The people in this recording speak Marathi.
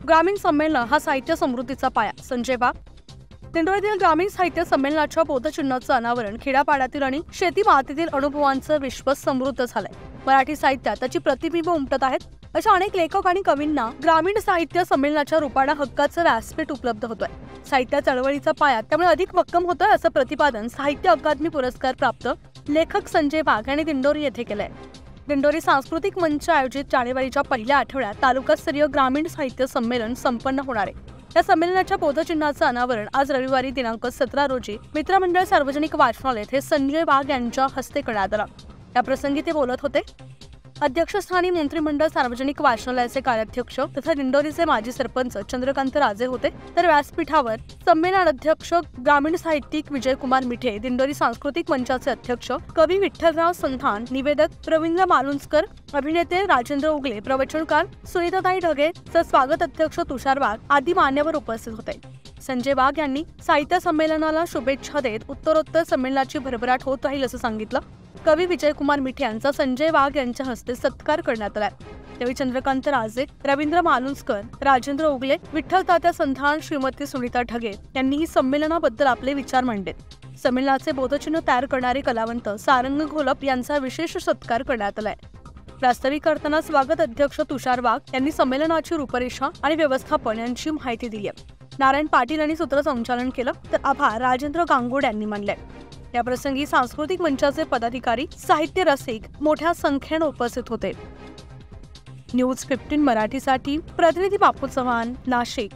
ग्रामीण संमेलन हा साहित्य समृद्धीचा पाया. संजय वाघ. दिंडोरीतील ग्रामीण साहित्य संमेलनाच्या बोधचिन्हाचं अनावरण खेड्यापाड्यातील आणि शेती मातीतील अनुभवांचं विश्व समृद्ध झालंय. मराठी साहित्यात त्याची प्रतिबिंब उमटत आहेत. अशा अनेक लेखक आणि कवींना ग्रामीण साहित्य संमेलनाच्या रूपाने हक्काचं व्यासपीठ उपलब्ध होतोय. साहित्य चळवळीचा पाया त्यामुळे अधिक भक्कम होतोय असं प्रतिपादन साहित्य अकादमी पुरस्कार प्राप्त लेखक संजय वाघ यांनी दिंडोरी येथे केलंय. दिंडोरी सांस्कृतिक मंच आयोजित जानेवारीच्या पहिल्या आठवड्यात तालुकास्तरीय ग्रामीण साहित्य संमेलन संपन्न होणार आहे. या संमेलनाच्या बोधचिन्हाचं अनावरण आज रविवारी दिनांक 17 रोजी मित्रमंडळ सार्वजनिक वाचनालय येथे संजय वाघ यांच्या हस्ते करण्यात आलं. याप्रसंगी ते बोलत होते. अध्यक्षस्थानी मंत्रिमंडळ सार्वजनिक वाचनालयाचे कार्याध्यक्ष तथा दिंडोरीचे माजी सरपंच चंद्रकांत राजे होते. तर व्यासपीठावर संमेलनाध्यक्ष ग्रामीण साहित्यिक विजयकुमार मिठे, दिंडोरी सांस्कृतिक मंचाचे अध्यक्ष कवी विठ्ठलराव संधान, निवेदक रवींद्र मालुंजकर, अभिनेते राजेंद्र उगले, प्रवचनकार सुनीताताई ढगे, स्वागत अध्यक्ष तुषार वाघ आदी मान्यवर उपस्थित होते. संजय वाघ यांनी साहित्य संमेलनाला शुभेच्छा देत उत्तरोत्तर संमेलनाची भरभराट होत राहील असं सांगितलं. कवी विजयकुमार मिठे यांचा संजय वाघ यांच्या हस्ते सत्कार करण्यात आला. त्यावेळी चंद्रकांत राजे, रवींद्र मालुंजकर, राजेंद्र उगले, विठ्ठल तात्या संधान, श्रीमती सुनीता ढगे यांनीही संमेलनाबद्दल आपले विचार मांडले. संमेलनाचे बोधचिन्ह तयार करणारे कलावंत सारंग घोलप यांचा विशेष सत्कार करण्यात आलाय. प्रास्ताविक करताना स्वागत अध्यक्ष तुषार वाघ यांनी संमेलनाची रूपरेषा आणि व्यवस्थापन यांची माहिती दिली. नारायण पाटील यांनी सूत्रसंचालन केलं, तर आभार राजेंद्र गांगोड यांनी मानले. या प्रसंगी सांस्कृतिक मंचाचे पदाधिकारी, साहित्य रसिक मोठ्या संख्येने उपस्थित होते. न्यूज 15 मराठीसाठी प्रतिनिधी बापू चव्हाण, नाशिक.